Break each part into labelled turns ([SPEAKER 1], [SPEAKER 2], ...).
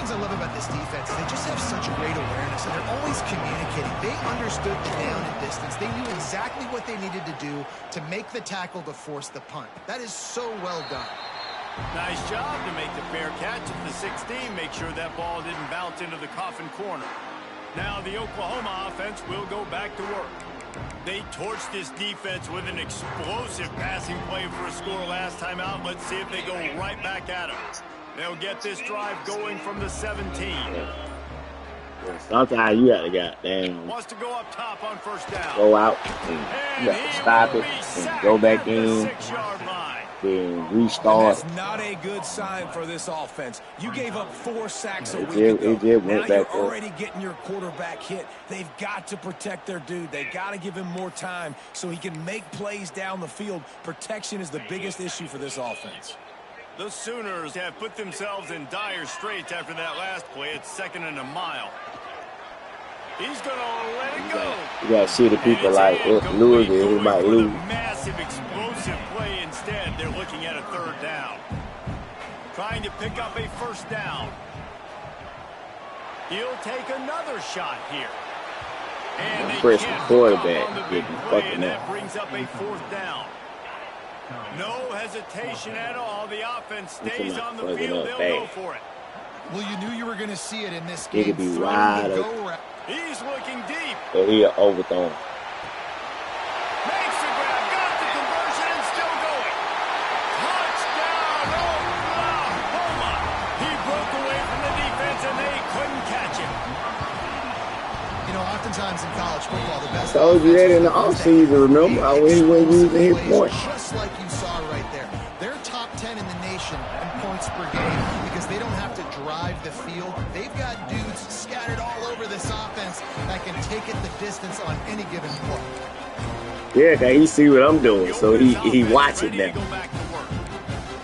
[SPEAKER 1] things I love about this defense is they just have such great awareness, and they're always communicating. They understood the down and distance. They knew exactly what they needed to do to make the tackle to force the punt. That is so well done.
[SPEAKER 2] Nice job to make the fair catch at the 16. Make sure that ball didn't bounce into the coffin corner. Now the Oklahoma offense will go back to work. They torched this defense with an explosive passing play for a score last time out. Let's see if they go right back at them. They'll get this drive going from the 17.
[SPEAKER 3] Sometimes you gotta goddamn
[SPEAKER 2] Wants to go up top on first down.
[SPEAKER 3] go out and you have to stop it and go back in,
[SPEAKER 2] 6-yard line.
[SPEAKER 3] then restart.
[SPEAKER 4] That's not a good sign for this offense. You gave up 4 sacks a week
[SPEAKER 3] It
[SPEAKER 4] ago.
[SPEAKER 3] did
[SPEAKER 4] Now
[SPEAKER 3] went
[SPEAKER 4] you're
[SPEAKER 3] back up.
[SPEAKER 4] already getting your quarterback hit. They've got to protect their dude. They've got to give him more time so he can make plays down the field. Protection is the biggest issue for this offense.
[SPEAKER 2] The Sooners have put themselves in dire straits after that last play. It's 2nd and a mile. He's going to let it go.
[SPEAKER 3] You gotta see the people like Louisville who might lose.
[SPEAKER 2] Massive explosive play instead. They're looking at a 3rd down. Trying to pick up a 1st down. He'll take another shot here. And they
[SPEAKER 3] Freshman
[SPEAKER 2] can't
[SPEAKER 3] quarterback
[SPEAKER 2] hook up on the
[SPEAKER 3] getting
[SPEAKER 2] big play,
[SPEAKER 3] fucking
[SPEAKER 2] and that
[SPEAKER 3] up.
[SPEAKER 2] brings up a 4th down. No hesitation at all. The offense stays on the field. They'll go for it.
[SPEAKER 1] Well, you knew you were going to see it in this
[SPEAKER 3] He
[SPEAKER 1] game.
[SPEAKER 3] could be
[SPEAKER 1] Throw
[SPEAKER 3] wide
[SPEAKER 1] and
[SPEAKER 3] open.
[SPEAKER 1] go route.
[SPEAKER 2] He's looking deep.
[SPEAKER 3] But he'll overthrow him.
[SPEAKER 2] Makes the grab, got the conversion, and still going. Touchdown, Oklahoma. He broke away from the defense, and they couldn't catch him.
[SPEAKER 1] You know, oftentimes in college football, the best.
[SPEAKER 3] I told you that in the offseason, remember? How he wasn't using his points.
[SPEAKER 1] Just like you saw right there. They're top 10 in the nation in points per game because they don't have to drive the field. They've got dudes scattered all over this offense that can take it the distance on any given play.
[SPEAKER 3] Yeah, cause he see what I'm doing, so he watching
[SPEAKER 2] Ready to
[SPEAKER 3] now.
[SPEAKER 2] go back to work.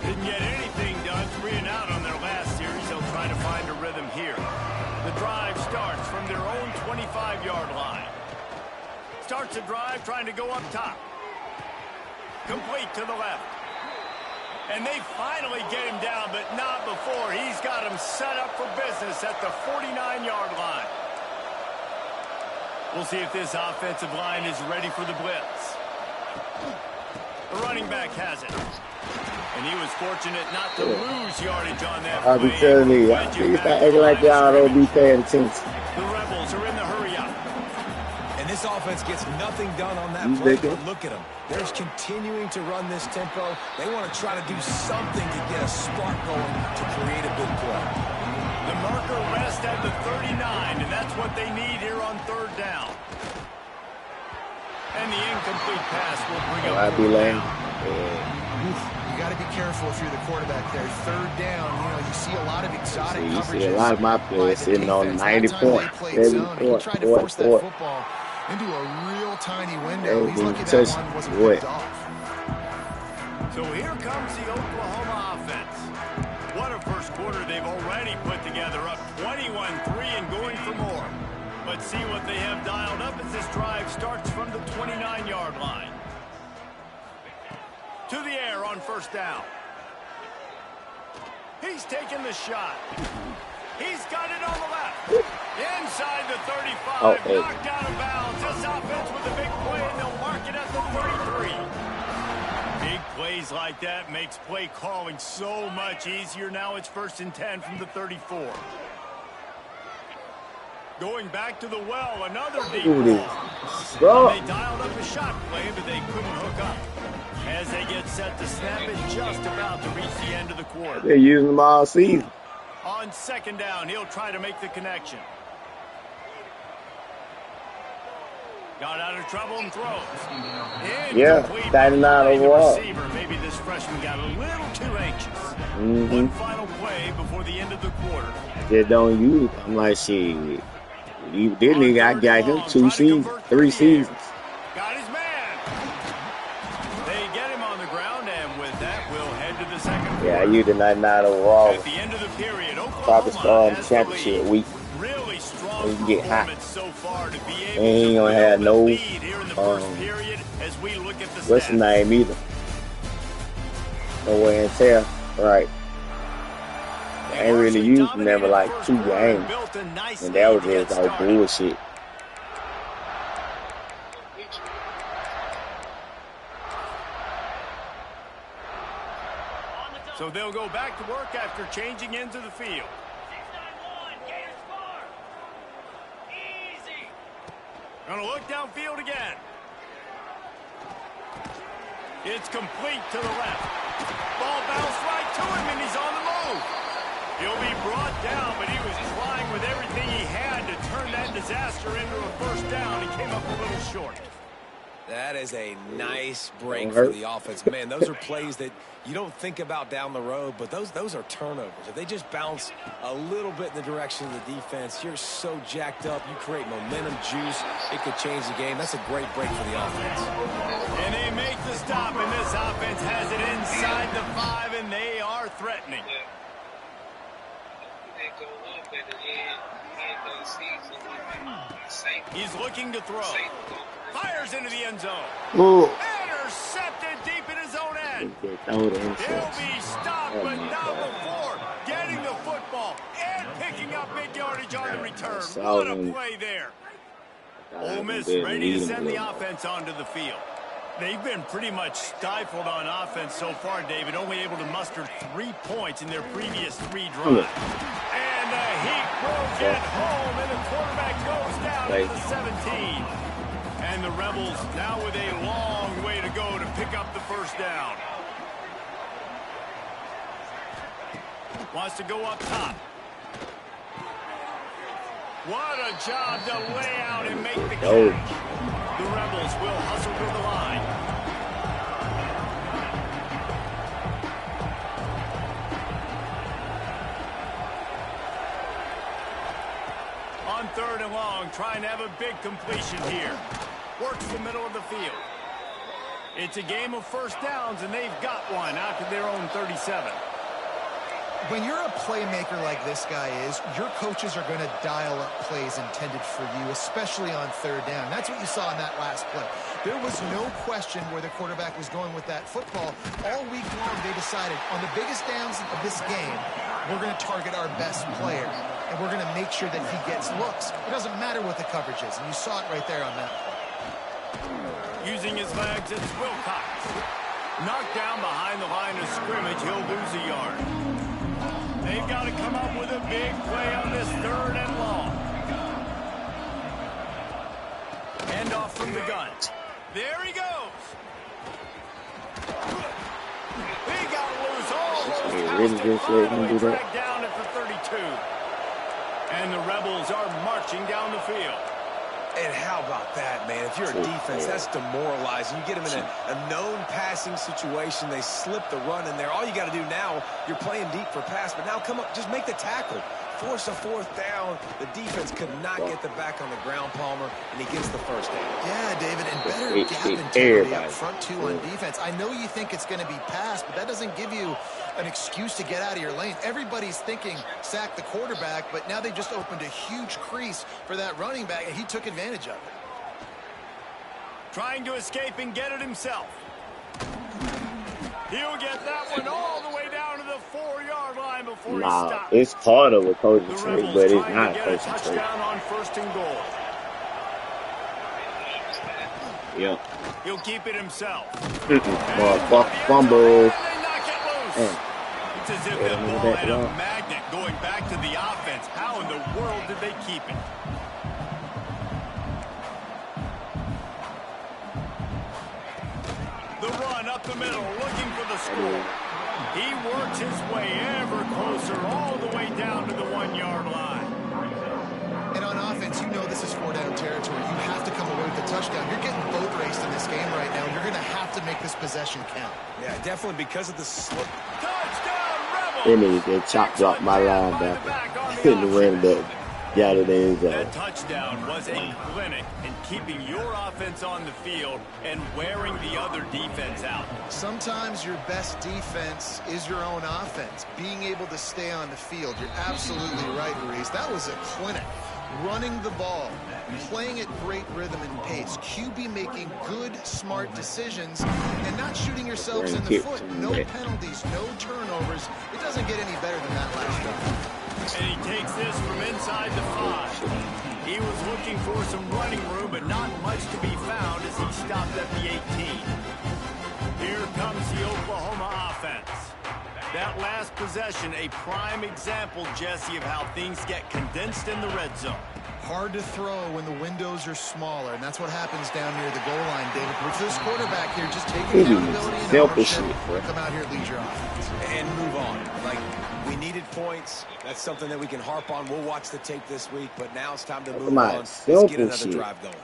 [SPEAKER 2] Didn't get anything done, 3 and out on their last series. They'll try to find a rhythm here. The drive starts from their own 25-yard line. Starts the drive trying to go up top. Complete to the left. And they finally get him down, but not before. He's got him set up for business at the 49-yard line. We'll see if this offensive line is ready for the blitz. The running back has it. And he was fortunate not to lose yardage on that
[SPEAKER 3] I'll be
[SPEAKER 2] play.
[SPEAKER 3] telling you, you start acting like y'all don't be paying attention.
[SPEAKER 2] The Rebels are in the hurry up.
[SPEAKER 4] And this offense gets nothing done on that
[SPEAKER 3] You
[SPEAKER 4] play,
[SPEAKER 3] think it?
[SPEAKER 4] but look at them. They're continuing to run this tempo. They want to try to do something to get a spark going to create a big play.
[SPEAKER 2] The marker rests at the 39, and that's what they need here on 3rd down. And the incomplete pass will bring up
[SPEAKER 3] I'll be
[SPEAKER 2] 4th
[SPEAKER 3] lame.
[SPEAKER 2] down.
[SPEAKER 1] You got to be careful if you're the quarterback there. 3rd down, you know, you see a lot of exotic
[SPEAKER 3] You
[SPEAKER 1] coverages.
[SPEAKER 3] see a lot of my
[SPEAKER 1] by
[SPEAKER 3] players
[SPEAKER 1] the
[SPEAKER 3] sitting on
[SPEAKER 1] defense.
[SPEAKER 3] 90
[SPEAKER 1] That time they
[SPEAKER 3] points,
[SPEAKER 1] played
[SPEAKER 3] 70
[SPEAKER 1] zone. He
[SPEAKER 3] points,
[SPEAKER 1] tried to force that football into a real tiny window. He's lucky that one wasn't picked off.
[SPEAKER 2] So here comes the Oklahoma offense. What a first quarter they've already put together, up 21-3 and going for more. Let's see what they have dialed up as this drive starts from the 29-yard line. To the air on 1st down. He's taking the shot. He's got it on the left. Inside the 35, knocked out of bounds. This offense with a big play, and they'll mark it at the 33. Big plays like that makes play calling so much easier. Now it's 1st and 10 from the 34. Going back to the well, another deep ball. They dialed up a shot play, but they couldn't hook up. As they get set to snap it, just about to reach the end of the quarter.
[SPEAKER 3] They're using them all season.
[SPEAKER 2] On 2nd down, he'll try to make the connection. Got out of trouble and throws.
[SPEAKER 3] Yeah, 99 overall.
[SPEAKER 2] Receiver. Maybe this freshman got a little too anxious.
[SPEAKER 3] Mm-hmm.
[SPEAKER 2] One final play before the end of the quarter.
[SPEAKER 3] They don't use. I'm like, shit. You didn't. I got him 2 seasons, 3 seasons.
[SPEAKER 2] Got his man. They get him on the ground, and with that, we'll head to the 2nd quarter.
[SPEAKER 3] Yeah, I used the 99 overall.
[SPEAKER 2] At the end of the period,
[SPEAKER 3] Probably
[SPEAKER 2] Oklahoma
[SPEAKER 3] start championship week.
[SPEAKER 2] Really strong
[SPEAKER 3] When you get hot.
[SPEAKER 2] performance so far to be able
[SPEAKER 3] And he ain't
[SPEAKER 2] to
[SPEAKER 3] gonna have
[SPEAKER 2] build a
[SPEAKER 3] no,
[SPEAKER 2] lead here in the first period as we look at the
[SPEAKER 3] what's the
[SPEAKER 2] stats.
[SPEAKER 3] name either. No way and tell. Right. I ain't really used them never like 2 games. And that was just all bullshit.
[SPEAKER 2] So they'll go back to work after changing into the field. Gonna look downfield again. It's complete to the left. Ball bounced right to him, and he's on the move. He'll be brought down, but he was trying with everything he had to turn that disaster into a first down. He came up a little short.
[SPEAKER 4] That is a nice break for the offense. Man, those are plays that you don't think about down the road, but those are turnovers. If they just bounce a little bit in the direction of the defense, you're so jacked up. You create momentum, juice. It could change the game. That's a great break for the offense.
[SPEAKER 2] And they make the stop, and this offense has it inside the 5, and they are threatening. He's looking to throw. Fires into the end zone.
[SPEAKER 3] Ooh.
[SPEAKER 2] Intercepted deep in his own end.
[SPEAKER 3] He'll
[SPEAKER 2] be stopped, but not before getting the football and picking up big yardage on the return. What a play there. Ole Miss ready to send the offense onto the field. They've been pretty much stifled on offense so far, David, only able to muster 3 points in their previous 3 drives. And the Heat will get home, and the quarterback goes down at the 17. And the Rebels now with a long way to go to pick up the first down. Wants to go up top. What a job to lay out and make the catch. The Rebels will hustle to the line. On 3rd and long, trying to have a big completion here. Works the middle of the field. It's a game of first downs, and they've got one out to their own 37.
[SPEAKER 1] When you're a playmaker like this guy is, your coaches are going to dial up plays intended for you, especially on 3rd down. That's what you saw in that last play. There was no question where the quarterback was going with that football. All week long, they decided on the biggest downs of this game, we're going to target our best player, and we're going to make sure that he gets looks. It doesn't matter what the coverage is, and you saw it right there on that play.
[SPEAKER 2] Using his legs, it's Wilcox. Knocked down behind the line of scrimmage, he'll lose a yard. They've got to come up with a big play on this 3rd and long. Hand off from the gun. There he goes. He got loose almost dragged down at the 32. And the Rebels are marching down the field.
[SPEAKER 4] And how about that, man? If you're a defense, that's demoralizing. You get them in a known passing situation. They slip the run in there. All you got to do now, you're playing deep for pass, but now come up, just make the tackle. Force a 4th down. The defense could not get the back on the ground, Palmer, and he gets the first down.
[SPEAKER 1] Yeah, David, and better gap integrity up front, too, on defense. I know you think it's going to be pass, but that doesn't give you an excuse to get out of your lane. Everybody's thinking sack the quarterback, but now they just opened a huge crease for that running back, and he took advantage of it.
[SPEAKER 2] Trying to escape and get it himself. He'll get that one all the way down to the 4-yard line before he stops.
[SPEAKER 3] It's part of a coaching trick, but it's not a coaching trick.
[SPEAKER 2] Touchdown on 1st and goal.
[SPEAKER 3] Yep.
[SPEAKER 2] He'll keep it himself.
[SPEAKER 3] Fumble.
[SPEAKER 2] It's as if the ball had a magnet going back to the offense. How in the world did they keep it? The run up the middle, looking for the score. He works his way ever closer, all the way down to the 1-yard line.
[SPEAKER 1] And on offense, you know this is 4-down territory. You have to come away with a touchdown. You're getting boat raced in this game right now. You're going to have to make this possession count.
[SPEAKER 4] Yeah, definitely because of the slip.
[SPEAKER 2] Touchdown, Rebels!
[SPEAKER 3] They need to chop drop my linebacker in the running back. Got it in.
[SPEAKER 2] That touchdown was a clinic in keeping your offense on the field and wearing the other defense out.
[SPEAKER 1] Sometimes your best defense is your own offense. Being able to stay on the field. You're absolutely right, Reese. That was a clinic. Running the ball, playing at great rhythm and pace. QB making good, smart decisions and not shooting yourselves in the foot. No penalties, no turnovers. It doesn't doesn't get any better than that last drive.
[SPEAKER 2] And he takes this from inside the 5. He was looking for some running room, but not much to be found as he stopped at the 18. Here comes the Oklahoma offense. That last possession, a prime example, Jesse, of how things get condensed in the red zone.
[SPEAKER 1] Hard to throw when the windows are smaller, and that's what happens down near the goal line, David. With this quarterback here, just taking accountability and ownership, come out here, lead your offense.
[SPEAKER 4] And move on. Like, we needed points. That's something that we can harp on. We'll watch the tape this week, but now it's time to move on. Let's get another drive going.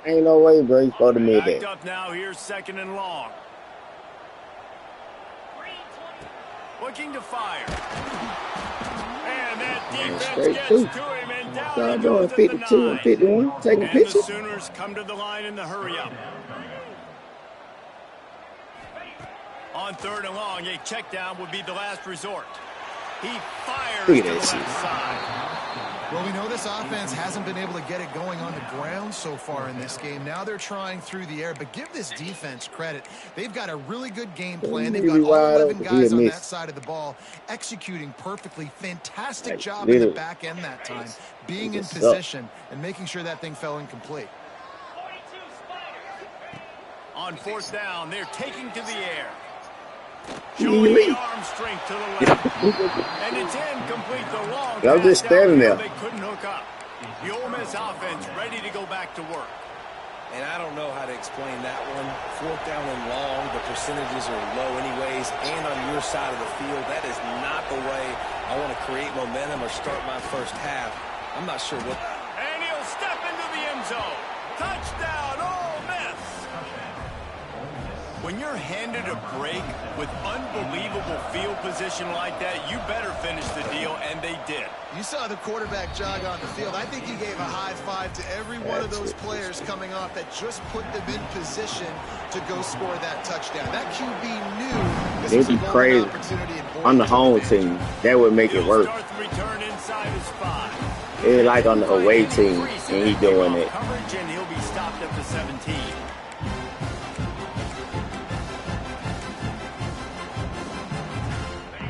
[SPEAKER 3] Ain't no way, bro. He's going to mid there.
[SPEAKER 2] Backed up now. Here's 2nd and long. Looking to fire. And that defense gets to him, and down he goes at the 9.
[SPEAKER 3] 51, taking
[SPEAKER 2] and
[SPEAKER 3] pictures.
[SPEAKER 2] The Sooners come to the line in the hurry-up. On 3rd and long, a check down would be the last resort. He fires to the left side.
[SPEAKER 1] Well, we know this offense hasn't been able to get it going on the ground so far in this game. Now they're trying through the air, but give this defense credit. They've got a really good game plan. They've got all 11 guys on that side of the ball executing perfectly. Fantastic job in the back end that time, being in position and making sure that thing fell incomplete.
[SPEAKER 2] On 4th down, they're taking to the air. Showing the arm strength to the left. And it's incomplete. The long
[SPEAKER 3] I'm just standing there.
[SPEAKER 2] They couldn't hook up. The Ole Miss offense ready to go back to work.
[SPEAKER 4] And I don't know how to explain that one. 4th down and long, the percentages are low anyways. And on your side of the field, that is not the way I want to create momentum or start my first half. I'm not sure what.
[SPEAKER 2] And he'll step into the end zone. Touchdown, Ole Miss. When you're handed a break with unbelievable field position like that, you better finish the deal, and they did.
[SPEAKER 1] You saw the quarterback jog on the field. I think he gave a high five to every one of those players coming off that just put them in position to go score that touchdown. That QB knew this was a golden opportunity.
[SPEAKER 3] On the home team, that would make it work. It's like on the away team, and he's doing it.
[SPEAKER 2] Coverage, and he'll be stopped at the 17.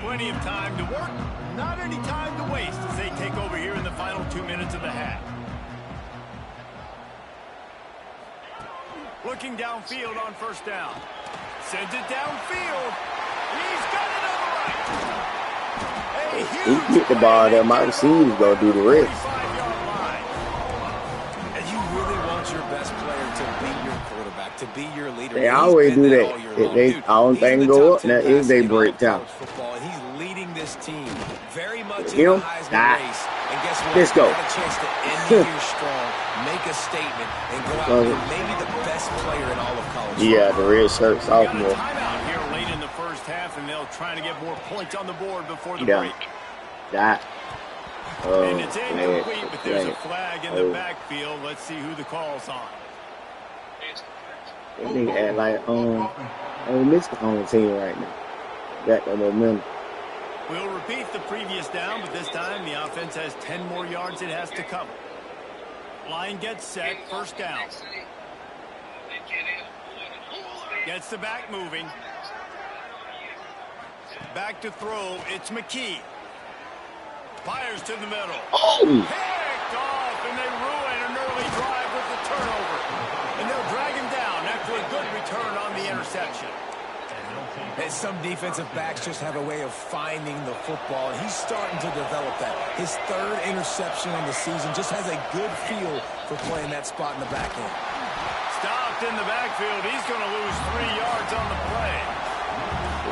[SPEAKER 2] Plenty of time to work, not any time to waste as they take over here in the final 2 minutes of the half. Looking downfield on 1st down. Sends it downfield. He's got it on the right.
[SPEAKER 3] He get the ball there. My receivers going to do the rest.
[SPEAKER 4] And you really want your best player to be your quarterback, to be your leader.
[SPEAKER 3] They always do that. If they all thing go up, now if they break down.
[SPEAKER 4] He's leading this team very much in the Heisman race. And guess what?
[SPEAKER 3] Let's go.
[SPEAKER 4] Got a chance to end the year strong, make a statement, and go out and be maybe the best player in all of college football.
[SPEAKER 3] Yeah, the red shirt sophomore.
[SPEAKER 2] Timeout here late in the first half, and they'll try to get more points on the board before the break. And it's incomplete, but there's a flag in the backfield. Let's see who the call's on.
[SPEAKER 3] That nigga act like Ole Miss on the team right now. Got the momentum.
[SPEAKER 2] We'll repeat the previous down, but this time the offense has 10 more yards it has to cover. Line gets set, 1st down. Gets the back moving. Back to throw, it's McKee. Fires to the middle. Picked off, and they ruin an early drive with the turnover. And they'll drag him down after a good return on the interception.
[SPEAKER 4] And some defensive backs just have a way of finding the football, and he's starting to develop that. His 3rd interception on the season just has a good feel for playing that spot in the back end.
[SPEAKER 2] Stopped in the backfield. He's going to lose 3 yards on the play.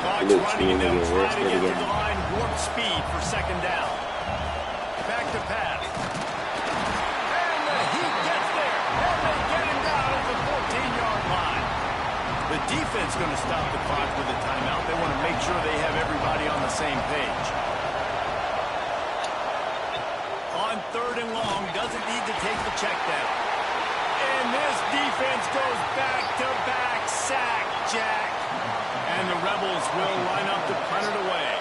[SPEAKER 2] Clock's running, and they'll try to get to the line. Warp speed for 2nd down. Back to pass. And the Heat gets there. And they get him down at the 14-yard line. The defense going to stop the clock with a timeout. They want to make sure they have everybody on the same page. On 3rd and long, doesn't need to take the check down. And this defense goes back-to-back sack, Jack. And the Rebels will line up to punt it away.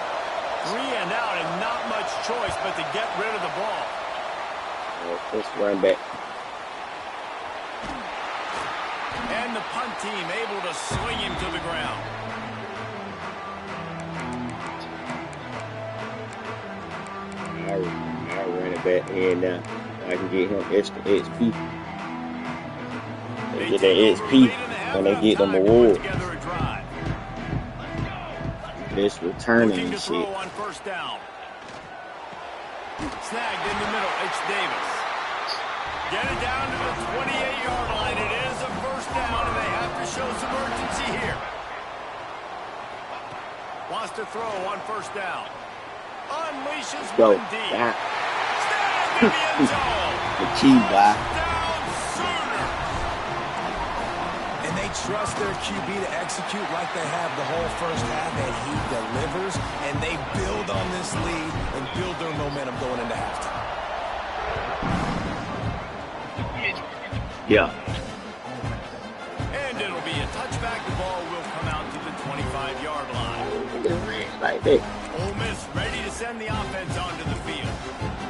[SPEAKER 2] 3 and out, and not much choice but to get rid of the ball.
[SPEAKER 3] Let's run back.
[SPEAKER 2] And the punt team able to swing him to the ground.
[SPEAKER 3] I run it back in now. I can get him extra XP. They get that XP when they get them awards. This returning and shit.
[SPEAKER 2] On first down. Snagged in the middle. It's Davis. Get it down to the 28-yard line. It is a first down, and they have to show some urgency here. Wants to throw on first down. Unleashes
[SPEAKER 3] Go.
[SPEAKER 2] one deep. Snagged in the end zone.
[SPEAKER 3] The key, boy.
[SPEAKER 2] Down Sooner.
[SPEAKER 4] And they trust their QB to execute like they have the whole first half, and he delivers, and they build on this lead and build their momentum going into halftime.
[SPEAKER 3] Yeah.
[SPEAKER 2] And it'll be a touchback. The ball will come out to the 25-yard line.
[SPEAKER 3] Like that.
[SPEAKER 2] Ole Miss ready to send the offense onto the field.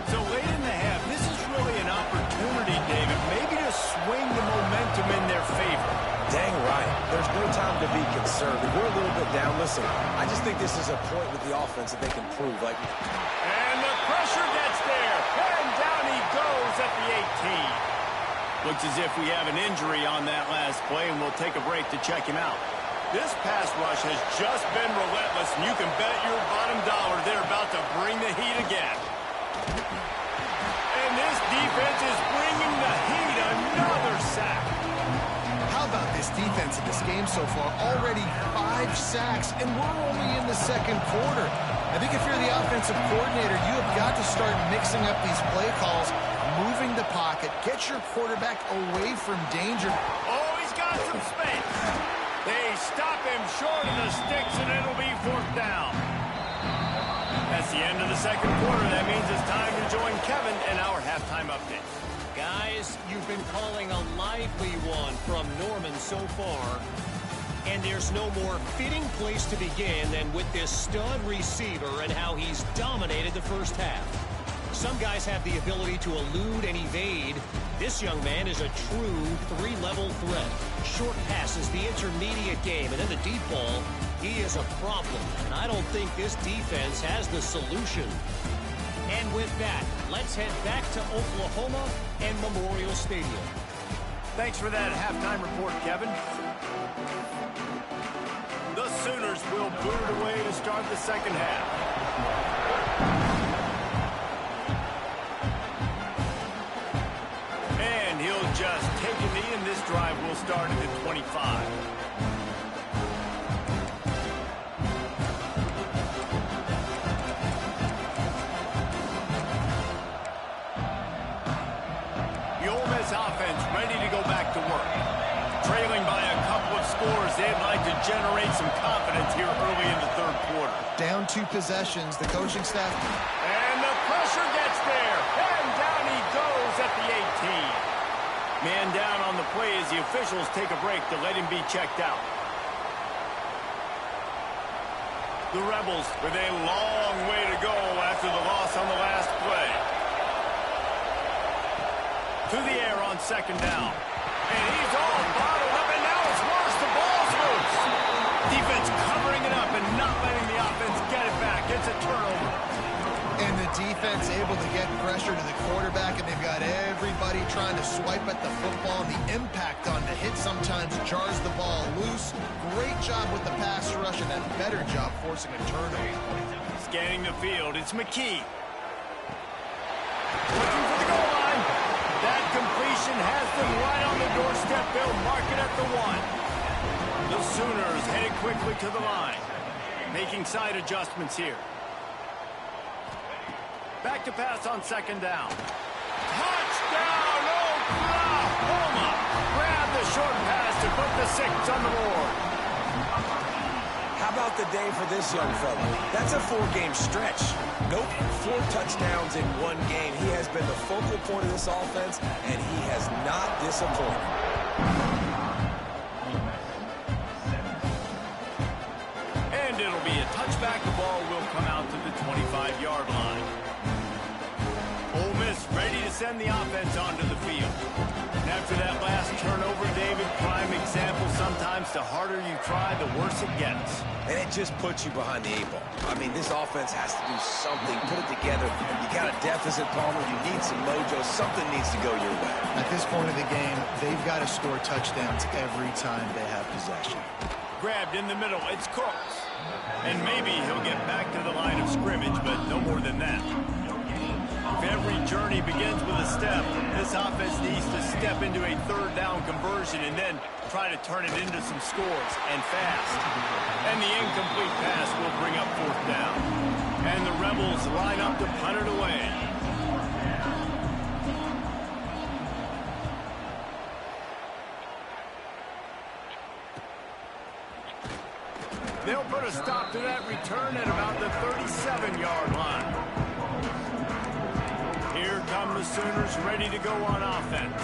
[SPEAKER 2] So late in the half, this is really an opportunity, David, maybe to swing the momentum in their favor.
[SPEAKER 4] Dang right. There's no time to be concerned. If we're a little bit down, listen, I just think this is a point with the offense that they can prove.
[SPEAKER 2] And the pressure gets there. And down he goes at the 18. Looks as if we have an injury on that last play, and we'll take a break to check him out. This pass rush has just been relentless, and you can bet your bottom dollar they're about to bring the heat again. And this defense is bringing the heat. Another sack.
[SPEAKER 1] How about this defense in this game so far? Already 5 sacks, and we're only in the second quarter. I think if you're the offensive coordinator, you have got to start mixing up these play calls, moving the pocket, get your quarterback away from danger.
[SPEAKER 2] Oh, he's got some space. They stop him short of the sticks, and it'll be fourth down. That's the end of the second quarter. That means it's time to join Kevin in our halftime update.
[SPEAKER 5] Guys, you've been calling a lively one from Norman so far. And there's no more fitting place to begin than with this stud receiver and how he's dominated the first half. Some guys have the ability to elude and evade. This young man is a true 3-level threat. Short passes, the intermediate game, and then the deep ball. He is a problem, and I don't think this defense has the solution. And with that, let's head back to Oklahoma and Memorial Stadium.
[SPEAKER 2] Thanks for that halftime report, Kevin. The Sooners will boot it away to start the second half. And he'll just take a knee, and this drive will start at the 25. Offense ready to go back to work. Trailing by a couple of scores, they'd like to generate some confidence here early in the third quarter.
[SPEAKER 1] Down 2 possessions, the coaching staff.
[SPEAKER 2] And the pressure gets there. And down he goes at the 18. Man down on the play as the officials take a break to let him be checked out. The Rebels with a long way to go after the loss on the last play. To the air on second down. And he's all bottled up, and now it's worse. The ball's loose. Defense covering it up and not letting the offense get it back. It's a turnover.
[SPEAKER 1] And the defense able to get pressure to the quarterback, and they've got everybody trying to swipe at the football. The impact on the hit sometimes jars the ball loose. Great job with the pass rush, and a better job forcing a turnover.
[SPEAKER 2] Scanning the field, it's McKee. Looking for the goal line. That completion has them right on the doorstep. They'll mark it at the 1. The Sooners headed quickly to the line. Making side adjustments here. Back to pass on second down. Touchdown, Oklahoma! Grab the short pass to put the 6 on the board.
[SPEAKER 4] How about the day for this young fella? That's a 4-game stretch. Nope, 4 touchdowns in 1 game. He has been the focal point of this offense, and he has not disappointed.
[SPEAKER 2] And it'll be a touchback. The ball will come out to the 25-yard line. Ole Miss ready to send the offense onto the field. After that last turnover, David, prime example, sometimes the harder you try, the worse it gets.
[SPEAKER 4] And it just puts you behind the 8 ball. I mean, this offense has to do something, put it together. You got a deficit, Palmer. You need some mojo. Something needs to go your way.
[SPEAKER 1] At this point of the game, they've got to score touchdowns every time they have possession.
[SPEAKER 2] Grabbed in the middle. It's Cooks. And maybe he'll get back to the line of scrimmage, but no more than that. If every journey begins with a step, this offense needs to step into a third down conversion and then try to turn it into some scores, and fast. And the incomplete pass will bring up 4th down. And the Rebels line up to punt it away. They'll put a stop to that return at about the 37-yard line. Here come the Sooners ready to go on offense.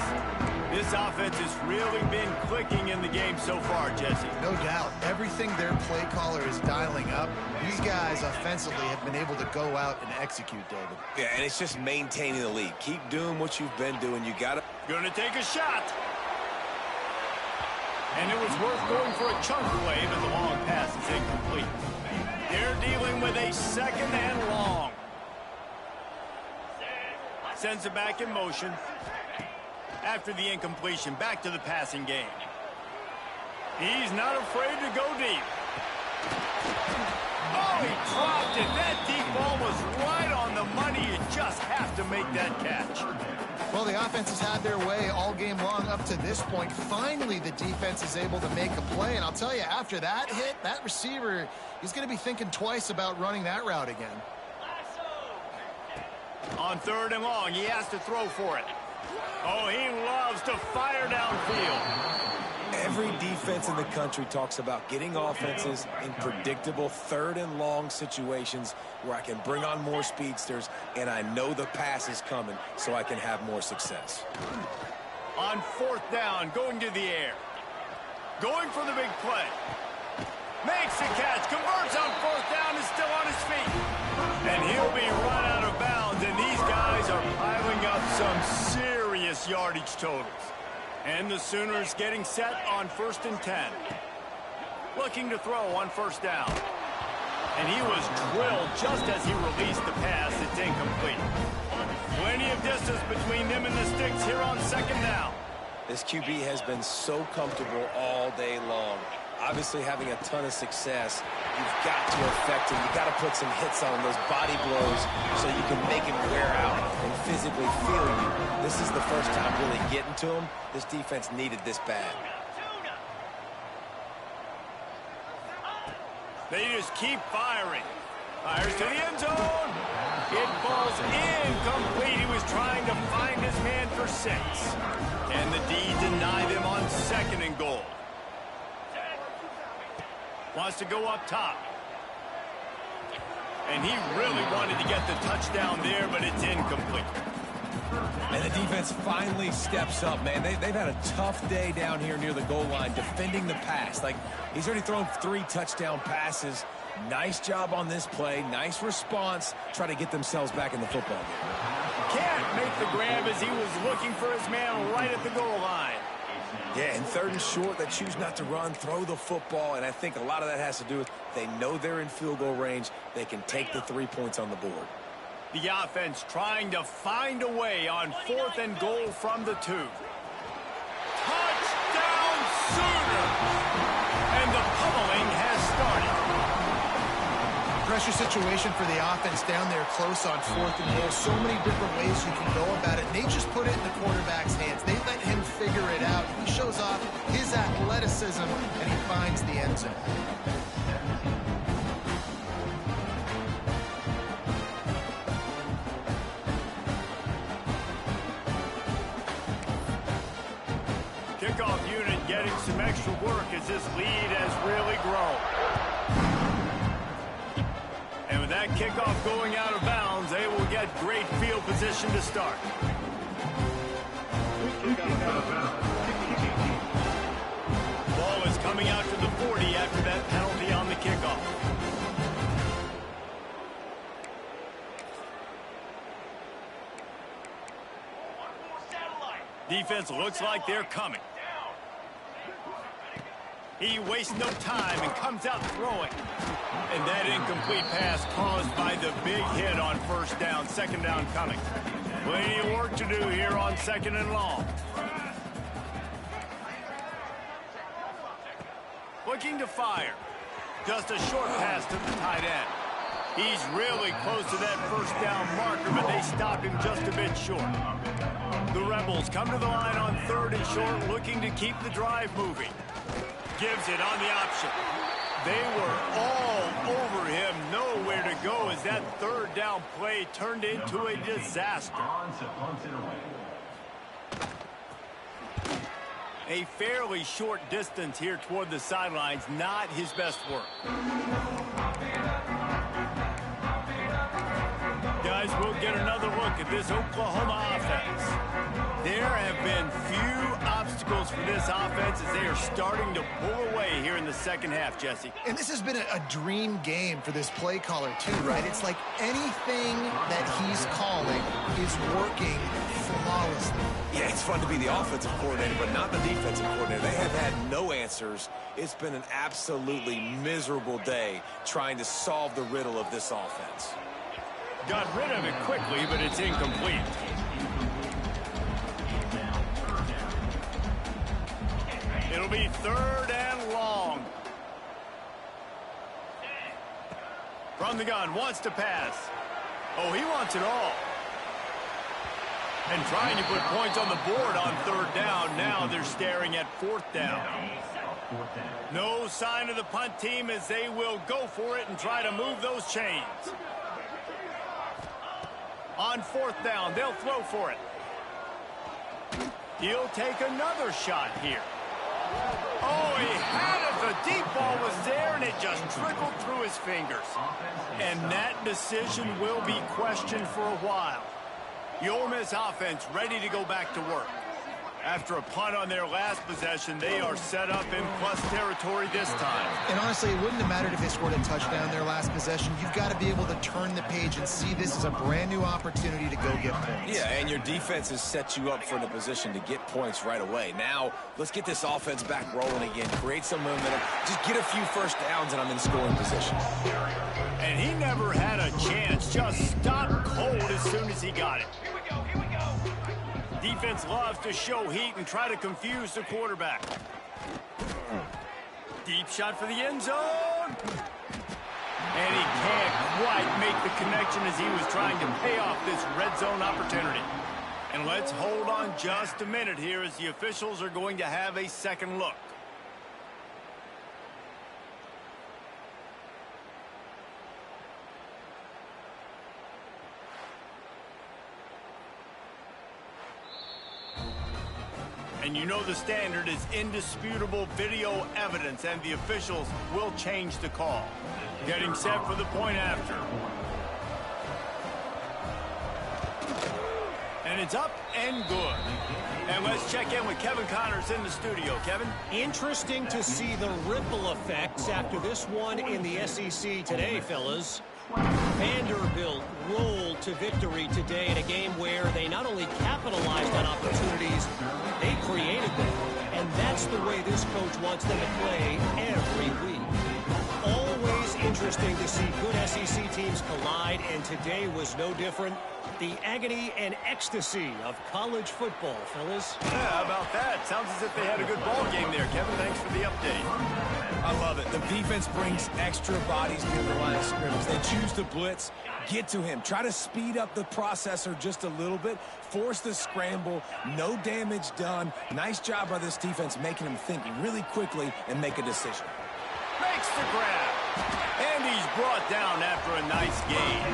[SPEAKER 2] This offense has really been clicking in the game so far, Jesse.
[SPEAKER 1] No doubt. Everything their play caller is dialing up, these guys offensively have been able to go out and execute, David.
[SPEAKER 4] Yeah, and it's just maintaining the lead. Keep doing what you've been doing. You got to...
[SPEAKER 2] Gonna take a shot. And it was worth going for a chunk away, but the long pass is incomplete. They're dealing with a 2nd and long. Sends it back in motion. After the incompletion, back to the passing game. He's not afraid to go deep. Oh, he dropped it. That deep ball was right on the money. You just have to make that catch.
[SPEAKER 1] Well, the offense has had their way all game long up to this point. Finally, the defense is able to make a play. And I'll tell you, after that hit, that receiver, he's going to be thinking twice about running that route again.
[SPEAKER 2] On 3rd and long, he has to throw for it. Oh, he loves to fire downfield.
[SPEAKER 4] Every defense in the country talks about getting offenses in predictable 3rd and long situations where I can bring on more speedsters and I know the pass is coming so I can have more success.
[SPEAKER 2] On 4th down, going to the air. Going for the big play. Makes the catch, converts on 4th down, is still on his feet. And he'll be run out of bounds, and these guys are piling up some serious yardage totals. And the Sooners getting set on 1st and 10. Looking to throw on 1st down. And he was drilled just as he released the pass. It's incomplete. Plenty of distance between them and the sticks here on 2nd down.
[SPEAKER 4] This QB has been so comfortable all day long. Obviously having a ton of success. You've got to affect him. You've got to put some hits on him, those body blows, so you can make him wear out and physically feel you. This is the first time really getting to him. This defense needed this bad.
[SPEAKER 2] They just keep firing. Fires to the end zone. It falls incomplete. He was trying to find his man for 6. And the D denied him on 2nd and goal. Wants to go up top. And he really wanted to get the touchdown there, but it's incomplete.
[SPEAKER 4] And the defense finally steps up, man. They've had a tough day down here near the goal line defending the pass. Like, he's already thrown 3 touchdown passes. Nice job on this play. Nice response. Try to get themselves back in the football game.
[SPEAKER 2] Can't make the grab as he was looking for his man right at the goal line.
[SPEAKER 4] Yeah, and 3rd and short, they choose not to run, throw the football, and I think a lot of that has to do with they know they're in field goal range. They can take the 3 points on the board.
[SPEAKER 2] The offense trying to find a way on 4th and goal from the 2. Touchdown Sooners! And the pummeling has started.
[SPEAKER 1] Pressure situation for the offense down there close on 4th and goal. So many different ways you can go about it. And they just put it in the quarterback's hands. They let him figure it out. He shows off his athleticism, and he finds the end zone.
[SPEAKER 2] Kickoff unit getting some extra work as this lead has really grown. And with that kickoff going out of bounds, they will get great field position to start. Ball is coming out to the 40 after that penalty on the kickoff. Defense looks like they're coming. He wastes no time and comes out throwing. And that incomplete pass caused by the big hit on first down. Second down coming. Plenty of work to do here on 2nd and long. Looking to fire. Just a short pass to the tight end. He's really close to that first down marker, but they stopped him just a bit short. The Rebels come to the line on 3rd and short, looking to keep the drive moving. Gives it on the option. They were all over him, nowhere to go as that 3rd down play turned into a disaster. A fairly short distance here toward the sidelines, not his best work. Guys, we'll get another look at this Oklahoma offense. There have been few obstacles for this offense as they are starting to pull away here in the second half, Jesse.
[SPEAKER 1] And this has been a dream game for this play caller, too, right? It's like anything that he's calling is working flawlessly.
[SPEAKER 4] Yeah, it's fun to be the offensive coordinator, but not the defensive coordinator. They have had no answers. It's been an absolutely miserable day trying to solve the riddle of this offense.
[SPEAKER 2] Got rid of it quickly, but it's incomplete. It'll be 3rd and long. From the gun, wants to pass. Oh, he wants it all. And trying to put points on the board on 3rd down. Now they're staring at 4th down. No sign of the punt team as they will go for it and try to move those chains. On 4th down, they'll throw for it. He'll take another shot here. Oh, he had it. The deep ball was there, and it just trickled through his fingers. And that decision will be questioned for a while. The Ole Miss offense ready to go back to work. After a punt on their last possession, they are set up in plus territory this time.
[SPEAKER 1] And honestly, it wouldn't have mattered if they scored a touchdown their last possession. You've got to be able to turn the page and see this as a brand new opportunity to go get points.
[SPEAKER 4] Yeah, and your defense has set you up for the position to get points right away. Now, let's get this offense back rolling again. Create some momentum. Just get a few first downs, and I'm in scoring position.
[SPEAKER 2] And he never had a chance. Just stopped cold as soon as he got it. Defense loves to show heat and try to confuse the quarterback. Deep shot for the end zone. And he can't quite make the connection as he was trying to pay off this red zone opportunity. And let's hold on just a minute here as the officials are going to have a second look. And you know the standard is indisputable video evidence, and the officials will change the call. Getting set for the point after. And it's up and good. And let's check in with Kevin Connors in the studio. Kevin?
[SPEAKER 5] Interesting to see the ripple effects after this one in the SEC today, fellas. Vanderbilt rolled to victory today in a game where they not only capitalized on opportunities, they created them. And that's the way this coach wants them to play every week. Always interesting to see good SEC teams collide, and today was no different. The agony and ecstasy of college football, fellas.
[SPEAKER 2] Yeah, how about that? Sounds as if they had a good ball game there, Kevin. Thanks for the update.
[SPEAKER 4] I love it. The defense brings extra bodies near the line of scrimmage. They choose to blitz, get to him, try to speed up the processor just a little bit, force the scramble, no damage done. Nice job by this defense making him think really quickly and make a decision.
[SPEAKER 2] Makes the grab. And he's brought down after a nice gain.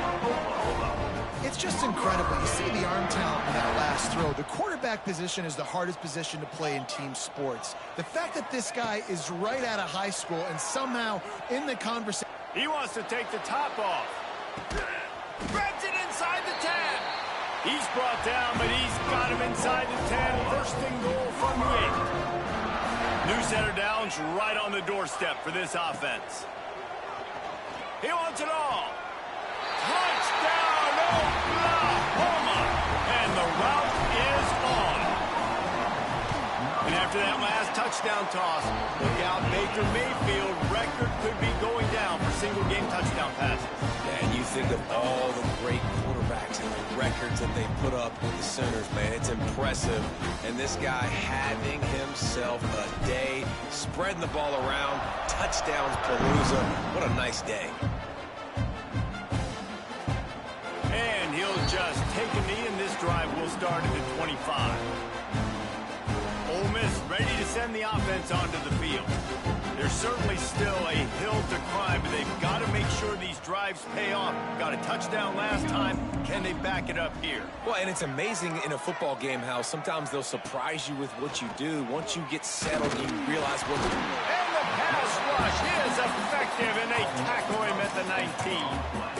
[SPEAKER 1] It's just incredible. You see the arm talent in that last throw. The quarterback position is the hardest position to play in team sports. The fact that this guy is right out of high school and somehow in the conversation.
[SPEAKER 2] He wants to take the top off. Grabs it inside the 10. He's brought down, but he's got him inside the 10. First and goal from the 8. New set of downs right on the doorstep for this offense. He wants it all. Touchdown, Oklahoma! And the route is on. After that last touchdown toss, look out, Baker Mayfield record could be going down for single-game touchdown passes.
[SPEAKER 4] And you think of all the great quarterbacks and the records that they put up with the Sooners, man. It's impressive. And this guy having himself a day, spreading the ball around, touchdowns palooza. What a nice day.
[SPEAKER 2] And he'll just take a knee, and this drive will start at the 25. Ole Miss ready to send the offense onto the field. There's certainly still a hill to climb, but they've got to make sure these drives pay off. Got a touchdown last time. Can they back it up here?
[SPEAKER 4] Well, and it's amazing in a football game how sometimes they'll surprise you with what you do. Once you get settled, you realize what to do.
[SPEAKER 2] And the pass rush is effective, and they tackle him at the 19.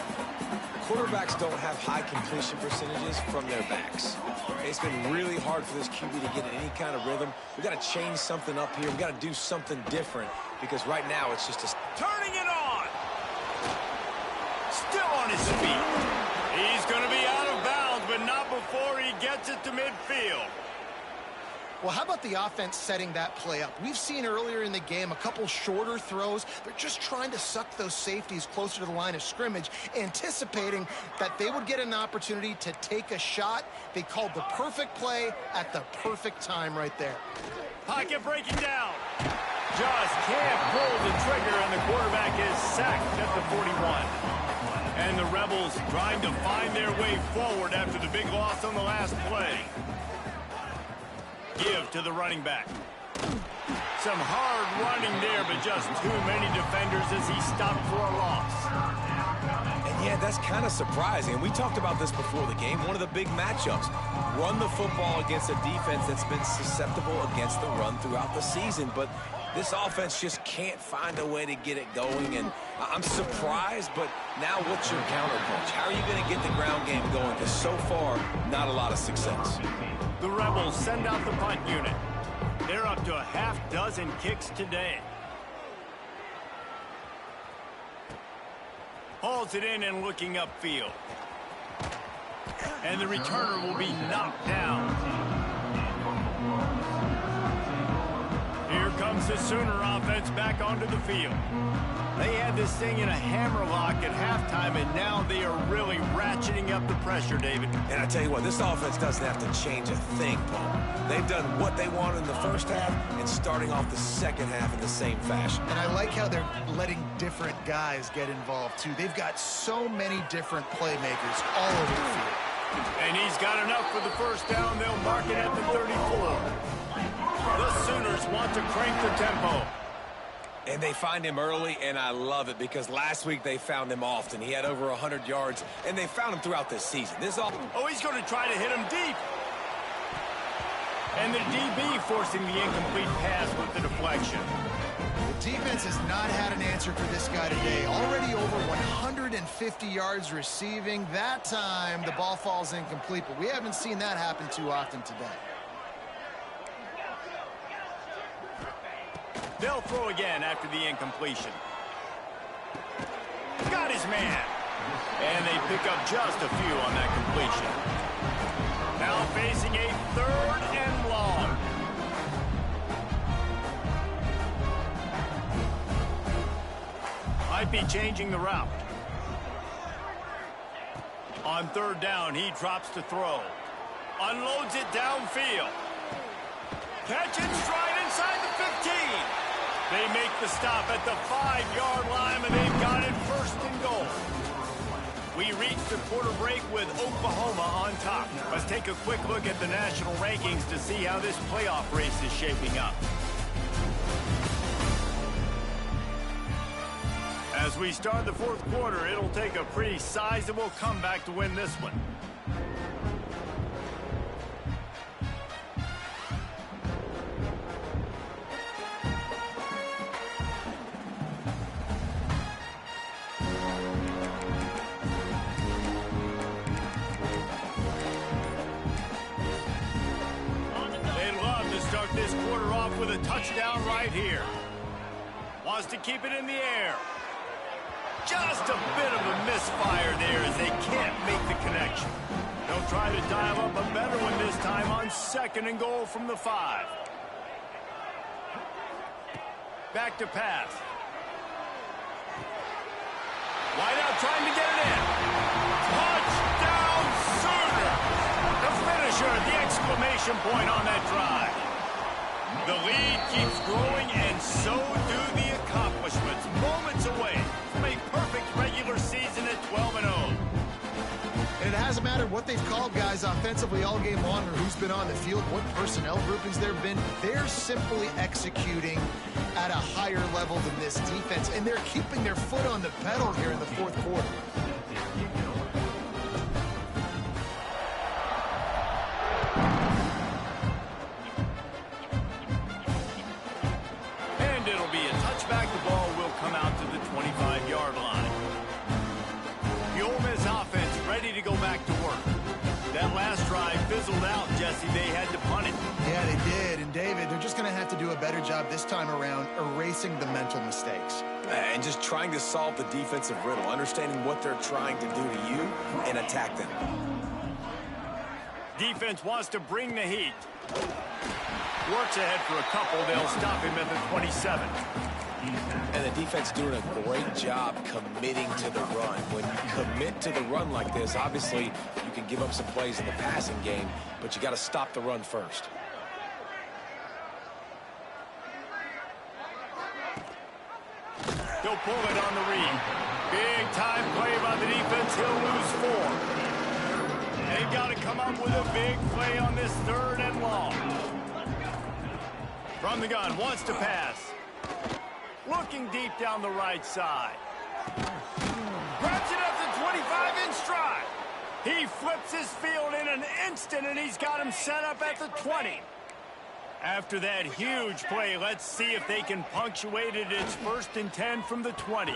[SPEAKER 4] Quarterbacks don't have high completion percentages from their backs. It's been really hard for this QB to get in any kind of rhythm. We've got to change something up here. We've got to do something different because right now it's just a...
[SPEAKER 2] Turning it on. Still on his feet. He's going to be out of bounds, but not before he gets it to midfield.
[SPEAKER 1] Well, how about the offense setting that play up? We've seen earlier in the game a couple shorter throws. They're just trying to suck those safeties closer to the line of scrimmage, anticipating that they would get an opportunity to take a shot. They called the perfect play at the perfect time right there.
[SPEAKER 2] Pocket breaking down. Just can't pull the trigger, and the quarterback is sacked at the 41. And the Rebels trying to find their way forward after the big loss on the last play. Give to the running back. Some hard running there, but just too many defenders as he stopped for a loss.
[SPEAKER 4] And yeah, that's kind of surprising. And we talked about this before the game. One of the big matchups. Run the football against a defense that's been susceptible against the run throughout the season. But this offense just can't find a way to get it going. And I'm surprised, but now what's your counterpunch? How are you going to get the ground game going? Because so far, not a lot of success.
[SPEAKER 2] The Rebels send out the punt unit. They're up to a half dozen kicks today. Hauls it in and looking upfield. And the returner will be knocked down. Here comes the Sooner offense back onto the field. They had this thing in a hammerlock at halftime, and now they are really ratcheting up the pressure, David.
[SPEAKER 4] And I tell you what, this offense doesn't have to change a thing, Paul. They've done what they wanted in the first half and starting off the second half in the same fashion.
[SPEAKER 1] And I like how they're letting different guys get involved, too. They've got so many different playmakers all over the field.
[SPEAKER 2] And he's got enough for the first down. They'll mark it at the 34. The Sooners want to crank the tempo.
[SPEAKER 4] And they find him early, and I love it because last week they found him often. He had over 100 yards, and they found him throughout this season.
[SPEAKER 2] Oh, he's going to try to hit him deep. And the DB forcing the incomplete pass with the deflection.
[SPEAKER 1] The defense has not had an answer for this guy today. Already over 150 yards receiving. That time, the ball falls incomplete, but we haven't seen that happen too often today.
[SPEAKER 2] They'll throw again after the incompletion. Got his man. And they pick up just a few on that completion. Now facing a 3rd and long. Might be changing the route. On 3rd down, he drops to throw. Unloads it downfield. Catch and stride inside the 15. They make the stop at the 5-yard line, and they've got it 1st and goal. We reach the quarter break with Oklahoma on top. Let's take a quick look at the national rankings to see how this playoff race is shaping up. As we start the 4th quarter, it'll take a pretty sizable comeback to win this one. This quarter off with a touchdown right here. Wants to keep it in the air. Just a bit of a misfire there as they can't make the connection. They'll try to dial up a better one this time on 2nd and goal from the 5. Back to pass. Wide out trying to get it in. Touchdown Sooner! The finisher, the exclamation point on that drive. The lead keeps growing, and so do the accomplishments. Moments away from a perfect regular season at 12-0.
[SPEAKER 1] And it hasn't mattered what they've called guys offensively all game long or who's been on the field, what personnel groupings there have been. They're simply executing at a higher level than this defense, and they're keeping their foot on the pedal here in the fourth quarter.
[SPEAKER 2] And it'll be a touchback. The ball will come out to the 25-yard line. The Ole Miss offense ready to go back to work. That last drive fizzled out, Jesse. They had to punt it.
[SPEAKER 1] Yeah, they did. And, David, they're just going to have to do a better job this time around erasing the mental mistakes.
[SPEAKER 4] And just trying to solve the defensive riddle, understanding what they're trying to do to you and attack them.
[SPEAKER 2] Defense wants to bring the heat. Works ahead for a couple. They'll stop him at the 27.
[SPEAKER 4] And the defense doing a great job committing to the run. When you commit to the run like this, obviously you can give up some plays in the passing game, but you got to stop the run first.
[SPEAKER 2] He'll pull it on the read. Big time play by the defense. He'll lose 4. They've got to come up with a big play on this 3rd and long. From the gun, wants to pass. Looking deep down the right side. Grabs it up to 25 in stride. He flips his field in an instant, and he's got him set up at the 20. After that huge play, let's see if they can punctuate it. It's 1st and 10 from the 20.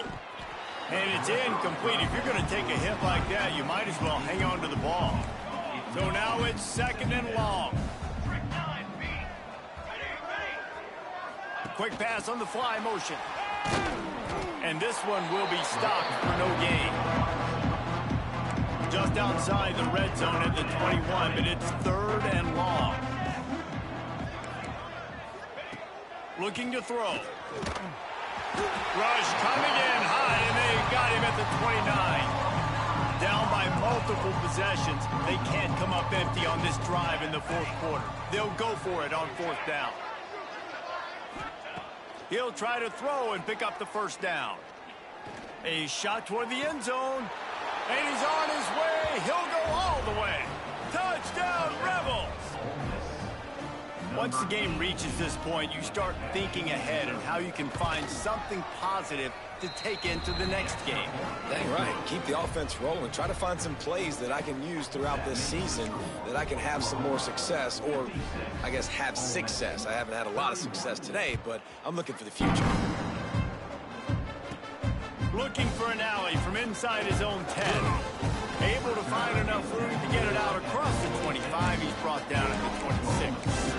[SPEAKER 2] And it's incomplete. If you're going to take a hit like that, you might as well hang on to the ball. So now it's 2nd and long. Quick pass on the fly motion. And this one will be stopped for no gain. Just outside the red zone at the 21, but it's 3rd and long. Looking to throw. Rush coming in high, and they got him at the 29. Down by multiple possessions. They can't come up empty on this drive in the 4th quarter. They'll go for it on 4th down. He'll try to throw and pick up the 1st down. A shot toward the end zone, and he's on his way. He'll go all the way. Touchdown, Rebels! Once the game reaches this point, you start thinking ahead and how you can find something positive to take into the next game.
[SPEAKER 4] Dang right. Keep the offense rolling. Try to find some plays that I can use throughout this season that I can have some more success, or I guess have success. I haven't had a lot of success today, but I'm looking for the future.
[SPEAKER 2] Looking for an alley from inside his own 10. Able to find enough room to get it out across the 25. He's brought down at the 26.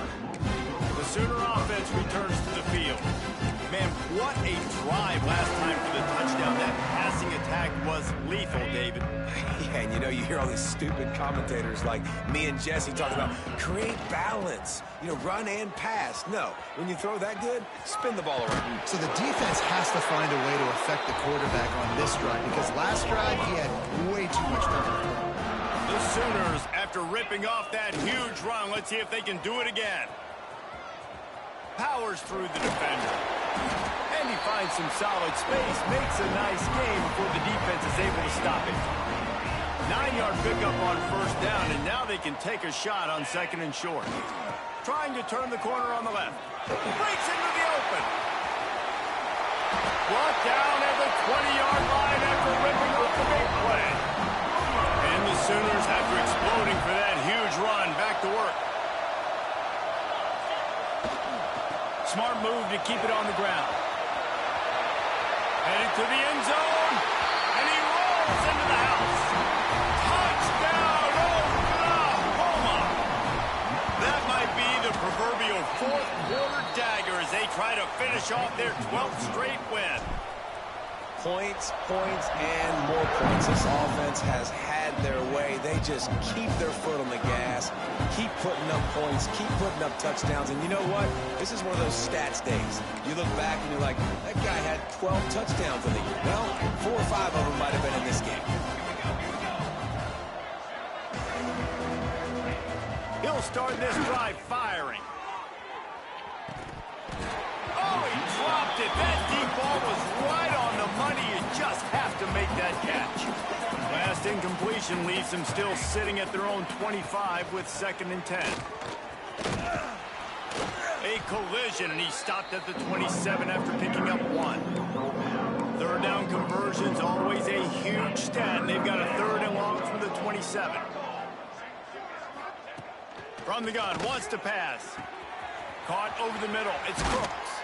[SPEAKER 2] The Sooner offense returns to the field. Man, what a drive last time for the touchdown. That passing attack was lethal, David.
[SPEAKER 4] Yeah, and you know, you hear all these stupid commentators like me and Jesse talking about create balance, you know, run and pass. No, when you throw that good, spin the ball around.
[SPEAKER 1] So the defense has to find a way to affect the quarterback on this drive, because last drive he had way too much time.
[SPEAKER 2] The Sooners, after ripping off that huge run, let's see if they can do it again. Powers through the defender. And he finds some solid space, makes a nice game before the defense is able to stop it. 9-yard pickup on 1st down, and now they can take a shot on 2nd and short. Trying to turn the corner on the left. Breaks into the open. Brought down at the 20-yard line after ripping off the big play. And the Sooners, after exploding for that huge run, back to work. Smart move to keep it on the ground. Headed to the end zone, and he rolls into the house. Touchdown, Oklahoma! That might be the proverbial 4th quarter dagger as they try to finish off their 12th straight win.
[SPEAKER 4] Points, points, and more points. This offense has had their way. They just keep their foot on the gas, keep putting up points, keep putting up touchdowns. And you know what? This is one of those stats days. You look back and you're like, that guy had 12 touchdowns in the year. Well, 4 or 5 of them might have been in this game.
[SPEAKER 2] He'll start this drive firing. Oh, he dropped it. That deep ball was right on the money. You just have to make that catch. Last incompletion leaves them still sitting at their own 25 with 2nd and 10. A collision, and he stopped at the 27 after picking up 1. 3rd down conversion's always a huge stat, and they've got a 3rd and long from the 27. From the gun, wants to pass. Caught over the middle. It's Cooks.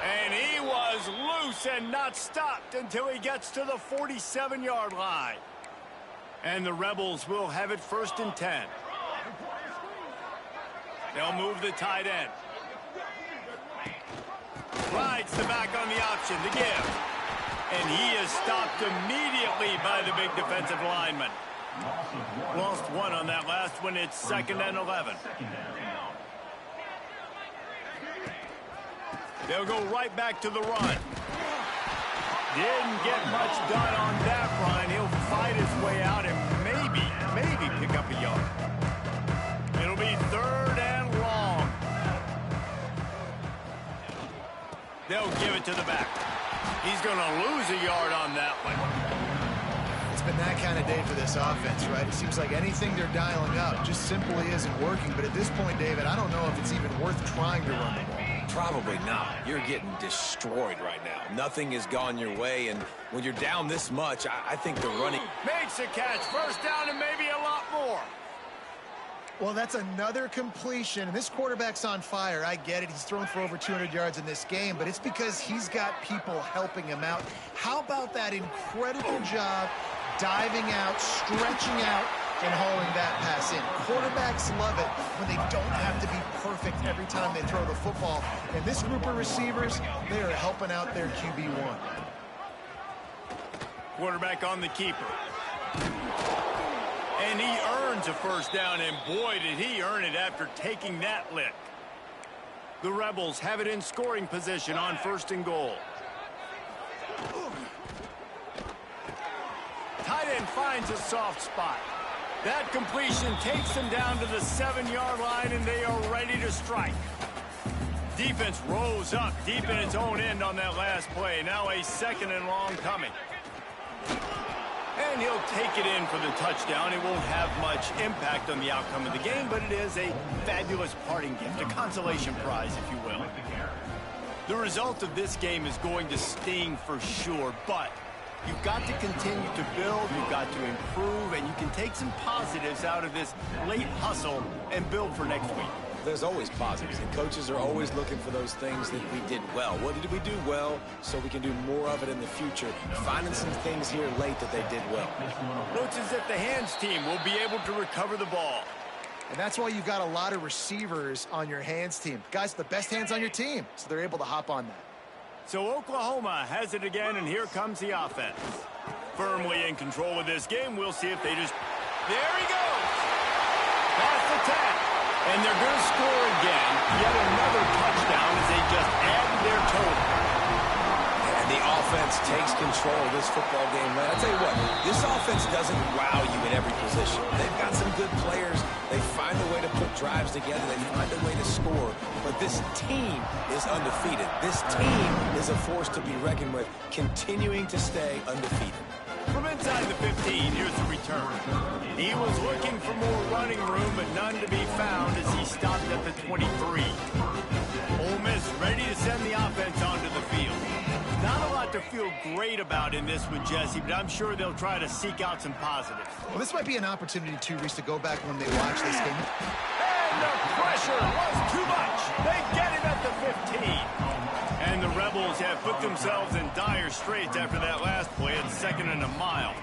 [SPEAKER 2] And he was loose and not stopped until he gets to the 47-yard line. And the Rebels will have it 1st and 10. They'll move the tight end. Rides the back on the option, the give. And he is stopped immediately by the big defensive lineman. Lost 1 on that last one. It's 2nd and 11. They'll go right back to the run. Didn't get much done on that run. He'll fight his way out and maybe pick up a yard. It'll be 3rd and long. They'll give it to the back. He's going to lose a yard on that one.
[SPEAKER 1] It's been that kind of day for this offense, right? It seems like anything they're dialing up just simply isn't working. But at this point, David, I don't know if it's even worth trying to run the ball.
[SPEAKER 4] Probably not. You're getting destroyed right now. Nothing has gone your way, and when you're down this much, I think the running...
[SPEAKER 2] Makes a catch. 1st down and maybe a lot more.
[SPEAKER 1] Well, that's another completion, and this quarterback's on fire. I get it. He's thrown for over 200 yards in this game, but it's because he's got people helping him out. How about that incredible job diving out, stretching out, and hauling that pass in? Quarterbacks love it when they don't have to be perfect every time they throw the football. And this group of receivers, they are helping out their QB1.
[SPEAKER 2] Quarterback on the keeper. And he earns a 1st down, and boy, did he earn it after taking that lick. The Rebels have it in scoring position on 1st and goal. Tight end finds a soft spot. That completion takes them down to the 7-yard line, and they are ready to strike. Defense rose up deep in its own end on that last play. Now a 2nd and long coming. And he'll take it in for the touchdown. It won't have much impact on the outcome of the game, but it is a fabulous parting gift, a consolation prize, if you will. The result of this game is going to sting for sure, but you've got to continue to build, you've got to improve, and you can take some positives out of this late hustle and build for next week.
[SPEAKER 4] There's always positives, and coaches are always looking for those things that we did well. What did we do well so we can do more of it in the future? Finding some things here late that they did well.
[SPEAKER 2] Notices that the hands team will be able to recover the ball.
[SPEAKER 1] And that's why you've got a lot of receivers on your hands team. Guys, the best hands on your team, so they're able to hop on that.
[SPEAKER 2] So Oklahoma has it again, and here comes the offense. Firmly in control of this game. We'll see if they just... There he goes! Past the 10. And they're going to score again. Yet another touchdown as they just added their total.
[SPEAKER 4] And the offense takes control of this football game. I'll tell you what, this offense doesn't wow you in every position. They've got some good players. They find a way to put drives together. They find a way to score. But this team is undefeated. This team is a force to be reckoned with, continuing to stay undefeated.
[SPEAKER 2] From inside the 15, here's the return. He was looking for more running room, but none to be found as he stopped at the 23. Ole Miss ready to send the offense onto the field. Not a lot to feel great about in this one, Jesse, but I'm sure they'll try to seek out some positives.
[SPEAKER 1] Well, this might be an opportunity, too, Reese, to go back when they watch this game.
[SPEAKER 2] And the pressure was too much. They get him at the 15. And the Rebels have put themselves in dire straits after that last play at 2nd and a mile.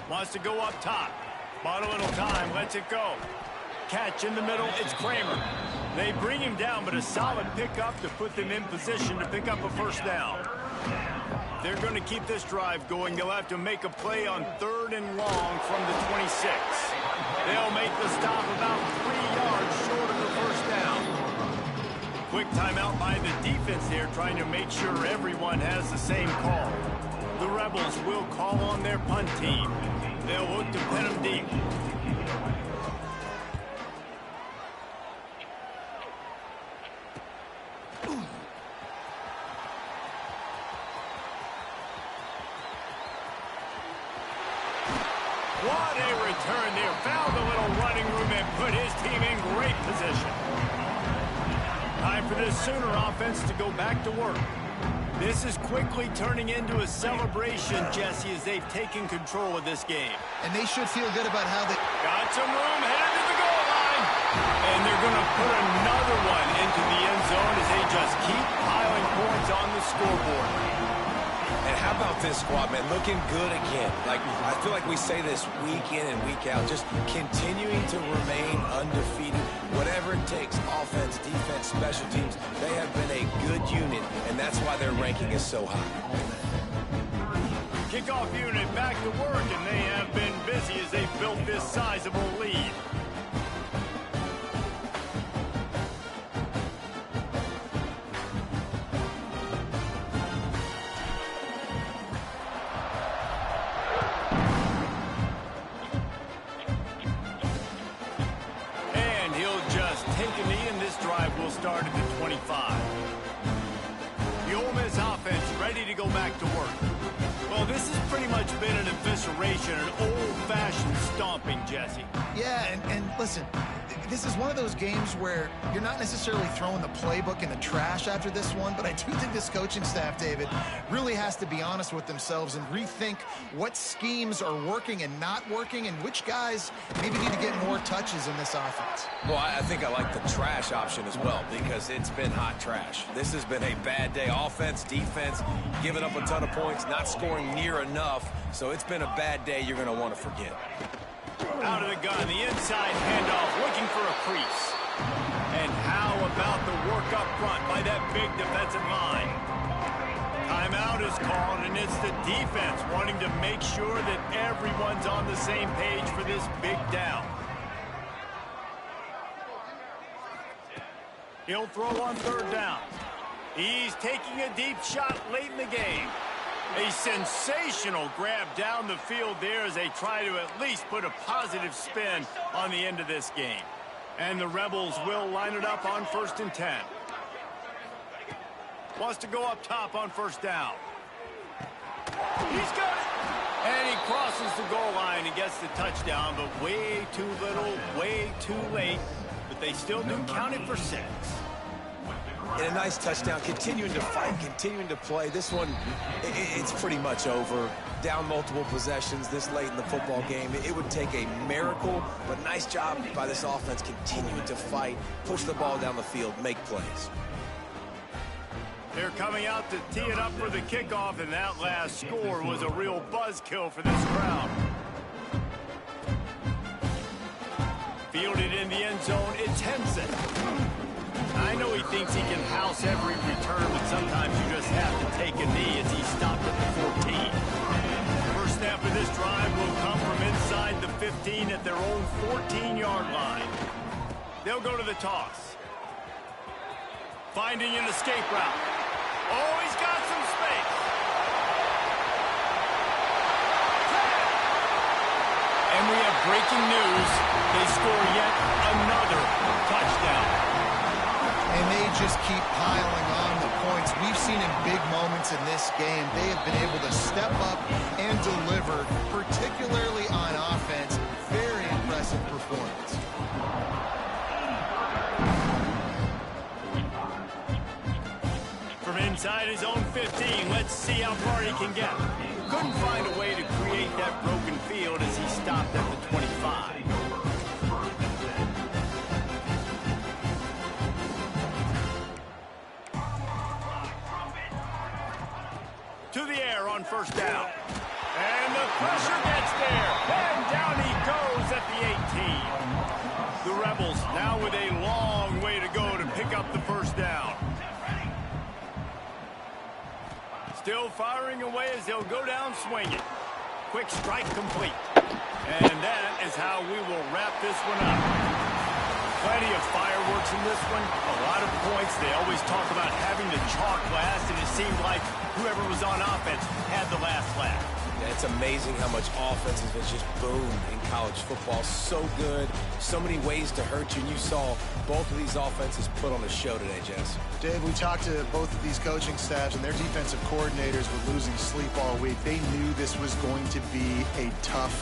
[SPEAKER 2] Wants to go up top. Bought a little time, lets it go. Catch in the middle, it's Kramer. They bring him down, but a solid pickup to put them in position to pick up a 1st down. they're going to keep this drive going, they'll have to make a play on 3rd and long from the 26. They'll make the stop about 3 yards short of the first down. Quick timeout by the defense here, trying to make sure everyone has the same call. The Rebels will call on their punt team. They'll look to pin them deep. What a return there. Found a little running room and put his team in great position. Time for this Sooner offense to go back to work. This is quickly turning into a celebration, Jesse, as they've taken control of this game.
[SPEAKER 1] And they should feel good about how they...
[SPEAKER 2] Got some room, headed to the goal line. And they're going to put another one into the end zone as they just keep piling points on the scoreboard.
[SPEAKER 4] And how about this squad, man? Looking good again. Like, I feel like we say this week in and week out, just continuing to remain undefeated. Whatever it takes, offense, defense, special teams, they have been a good unit, and that's why their ranking is so high.
[SPEAKER 2] Kickoff unit back to work, and they have been busy as they've built this sizable lead. Start at the 25. The Ole Miss offense ready to go back to work. Well, this has pretty much been an evisceration, an old-fashioned stomping, Jesse.
[SPEAKER 1] Yeah, and listen, this is one of those games where you're not necessarily throwing the playbook in the trash after this one, but I do think this coaching staff, David, really has to be honest with themselves and rethink what schemes are working and not working and which guys maybe need to get more touches in this offense.
[SPEAKER 4] Well, I think I like the trash option as well because it's been hot trash. This has been a bad day. Offense, defense, giving up a ton of points, not scoring near enough. So it's been a bad day you're going to want to forget.
[SPEAKER 2] Out of the gun, the inside handoff, looking for a crease. And how about the work up front by that big defensive line? Timeout is called, and it's the defense wanting to make sure that everyone's on the same page for this big down. He'll throw on 3rd down. He's taking a deep shot late in the game. A sensational grab down the field there as they try to at least put a positive spin on the end of this game. And the Rebels will line it up on 1st and 10. Wants to go up top on 1st down. He's got it! And he crosses the goal line and gets the touchdown, but way too little, way too late. But they still do count it for 6.
[SPEAKER 4] And a nice touchdown, continuing to fight, continuing to play. This one, it's pretty much over. Down multiple possessions this late in the football game. It would take a miracle, but nice job by this offense continuing to fight, push the ball down the field, make plays.
[SPEAKER 2] They're coming out to tee it up for the kickoff, and that last score was a real buzzkill for this crowd. Fielded in the end zone, it's Henson. I know he thinks he can house every return, but sometimes you just have to take a knee as he stopped at the 14. First snap of this drive will come from inside the 15 at their own 14-yard line. They'll go to the toss. Finding an escape route. Oh, he's got some space. And we have breaking news. They score yet another touchdown.
[SPEAKER 1] And they just keep piling on the points. We've seen in big moments in this game, they have been able to step up and deliver, particularly on offense. Very impressive performance.
[SPEAKER 2] From inside his own 15, let's see how far he can get. Couldn't find a way to create that broken field as he stopped at the 25. To the air on 1st down. And the pressure gets there. And down he goes at the 18. The Rebels now with a long way to go to pick up the 1st down. Still firing away as they'll go down swinging. Quick strike complete. And that is how we will wrap this one up. Plenty of fireworks in this one. A lot of points. They always talk about having the chalk last, and it seemed like whoever was on offense had the last laugh.
[SPEAKER 4] Yeah, it's amazing how much offense has just boomed in college football. So good. So many ways to hurt you. And you saw both of these offenses put on a show today, Jess.
[SPEAKER 1] Dave, we talked to both of these coaching staffs, and their defensive coordinators were losing sleep all week. They knew this was going to be a tough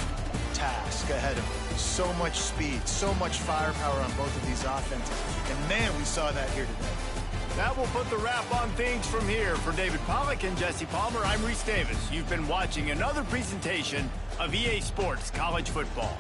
[SPEAKER 1] task ahead of them. So much speed, so much firepower on both of these offenses. And, man, we saw that here today.
[SPEAKER 2] That will put the wrap on things from here. For David Pollack and Jesse Palmer, I'm Reese Davis. You've been watching another presentation of EA Sports College Football.